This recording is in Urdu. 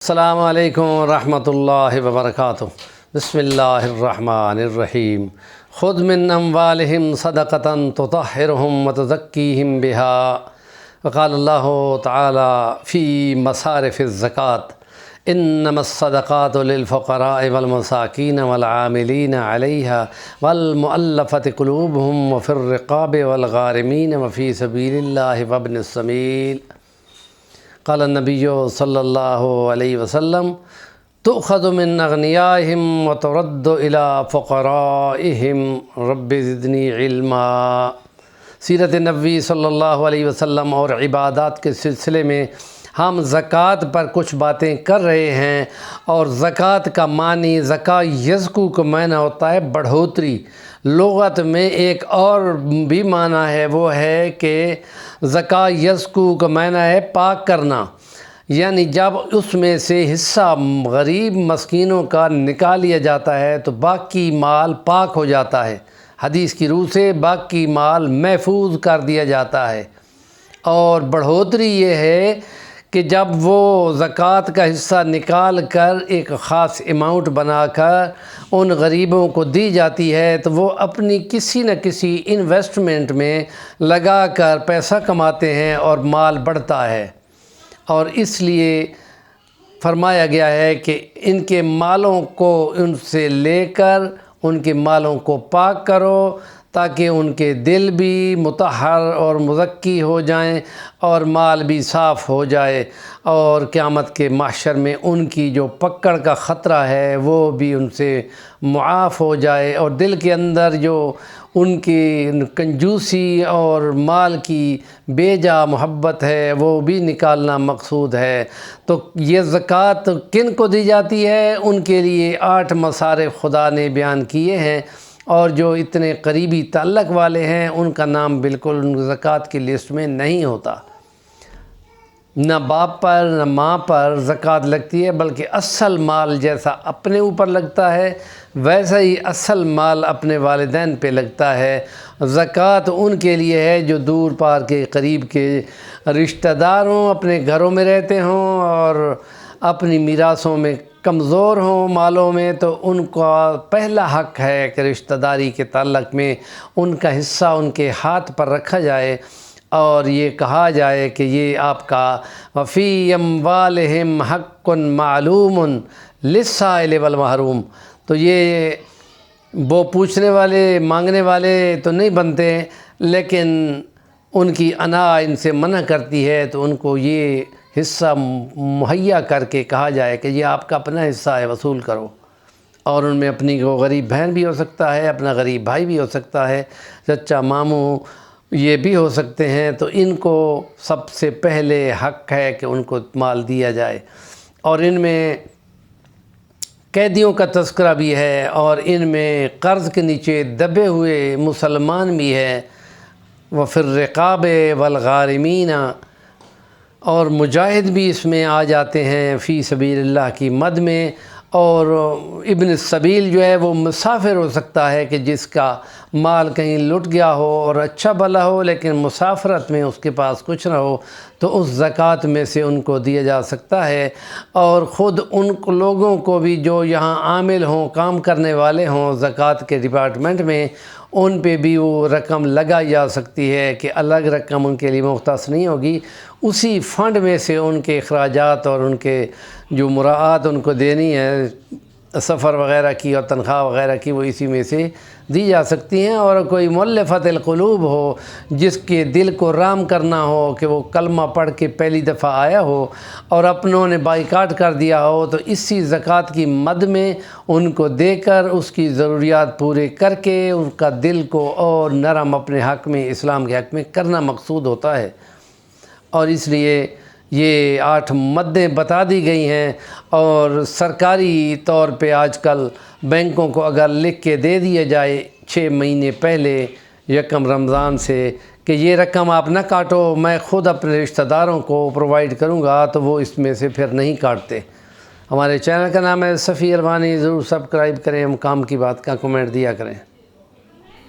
السلام علیکم ورحمۃ اللہ وبرکاتہ۔ بسم اللہ الرحمن الرحیم۔ خذ من اموالہم صدقۃ تطہرہم وتزکیہم بہا، وقال اللہ تعالی فی مصارف الزکوٰۃ انما الصدقات للفقراء والمساکین والعاملین علیہا والمؤلفۃ قلوبہم وفی الرقاب والغارمین وفی سبیل اللہ وابن السبیل۔ قال النبی صلی اللہ علیہ وسلم تؤخذ من اغنیائہم وترد الی فقرائہم رب زدنی علما۔ سیرت نبوی صلی اللہ علیہ وسلم اور عبادات کے سلسلے میں ہم زکوٰۃ پر کچھ باتیں کر رہے ہیں، اور زکوٰۃ کا معنی زکا یزکو کا معنی ہوتا ہے بڑھوتری۔ لغت میں ایک اور بھی معنی ہے، وہ ہے کہ زکا یزکو کا معنی ہے پاک کرنا، یعنی جب اس میں سے حصہ غریب مسکینوں کا نکال لیا جاتا ہے تو باقی مال پاک ہو جاتا ہے۔ حدیث کی روح سے باقی مال محفوظ کر دیا جاتا ہے۔ اور بڑھوتری یہ ہے کہ جب وہ زکوٰۃ کا حصہ نکال کر ایک خاص اماؤنٹ بنا کر ان غریبوں کو دی جاتی ہے تو وہ اپنی کسی نہ کسی انویسٹمنٹ میں لگا کر پیسہ کماتے ہیں اور مال بڑھتا ہے۔ اور اس لیے فرمایا گیا ہے کہ ان کے مالوں کو ان سے لے کر ان کے مالوں کو پاک کرو، تاکہ ان کے دل بھی مطہر اور مزکی ہو جائیں اور مال بھی صاف ہو جائے، اور قیامت کے محشر میں ان کی جو پکڑ کا خطرہ ہے وہ بھی ان سے معاف ہو جائے، اور دل کے اندر جو ان کی کنجوسی اور مال کی بے جا محبت ہے وہ بھی نکالنا مقصود ہے۔ تو یہ زکوٰۃ کن کو دی جاتی ہے؟ ان کے لیے 8 مصارف خدا نے بیان کیے ہیں، اور جو اتنے قریبی تعلق والے ہیں ان کا نام بالکل ان زکوٰۃ کی لسٹ میں نہیں ہوتا۔ نہ باپ پر نہ ماں پر زکوٰۃ لگتی ہے، بلکہ اصل مال جیسا اپنے اوپر لگتا ہے ویسا ہی اصل مال اپنے والدین پہ لگتا ہے۔ زکوٰۃ ان کے لیے ہے جو دور پار کے قریب کے رشتہ دار ہوں، اپنے گھروں میں رہتے ہوں اور اپنی میراثوں میں کمزور ہوں مالوں میں، تو ان کا پہلا حق ہے کہ رشتہ داری کے تعلق میں ان کا حصہ ان کے ہاتھ پر رکھا جائے، اور یہ کہا جائے کہ یہ آپ کا وفی اموالہم حق معلوم للسائل والمحروم۔ تو یہ وہ پوچھنے والے مانگنے والے تو نہیں بنتے، لیکن ان کی انا ان سے منع کرتی ہے تو ان کو یہ حصہ مہیا کر کے کہا جائے کہ یہ آپ کا اپنا حصہ ہے، وصول کرو۔ اور ان میں اپنی وہ غریب بہن بھی ہو سکتا ہے، اپنا غریب بھائی بھی ہو سکتا ہے، چچا ماموں یہ بھی ہو سکتے ہیں، تو ان کو سب سے پہلے حق ہے کہ ان کو مال دیا جائے۔ اور ان میں قیدیوں کا تذکرہ بھی ہے، اور ان میں قرض کے نیچے دبے ہوئے مسلمان بھی ہے، وفی الرقاب والغارمین، اور مجاہد بھی اس میں آ جاتے ہیں فی سبیل اللہ کی مد میں۔ اور ابن السبیل جو ہے وہ مسافر ہو سکتا ہے کہ جس کا مال کہیں لٹ گیا ہو اور اچھا بھلا ہو، لیکن مسافرت میں اس کے پاس کچھ نہ ہو، تو اس زکوٰۃ میں سے ان کو دیا جا سکتا ہے۔ اور خود ان لوگوں کو بھی جو یہاں عامل ہوں، کام کرنے والے ہوں زکوٰۃ کے ڈپارٹمنٹ میں، ان پہ بھی وہ رقم لگائی جا سکتی ہے کہ الگ رقم ان کے لیے مختص نہیں ہوگی، اسی فنڈ میں سے ان کے اخراجات اور ان کے جو مراعات ان کو دینی ہے سفر وغیرہ کی اور تنخواہ وغیرہ کی، وہ اسی میں سے دی جا سکتی ہیں۔ اور کوئی مؤلفۃ القلوب ہو جس کے دل کو رام کرنا ہو کہ وہ کلمہ پڑھ کے پہلی دفعہ آیا ہو اور اپنوں نے بائیکاٹ کر دیا ہو، تو اسی زکوٰۃ کی مد میں ان کو دے کر اس کی ضروریات پورے کر کے ان کا دل کو اور نرم اپنے حق میں، اسلام کے حق میں کرنا مقصود ہوتا ہے۔ اور اس لیے یہ 8 مدیں بتا دی گئی ہیں، اور سرکاری طور پہ آج کل بینکوں کو اگر لکھ کے دے دیا جائے 6 مہینے پہلے یکم رمضان سے کہ یہ رقم آپ نہ کاٹو، میں خود اپنے رشتہ داروں کو پرووائڈ کروں گا، تو وہ اس میں سے پھر نہیں کاٹتے۔ ہمارے چینل کا نام ہے صفی الوانی، ضرور سبسکرائب کریں، ہم کام کی بات کا کمنٹ دیا کریں۔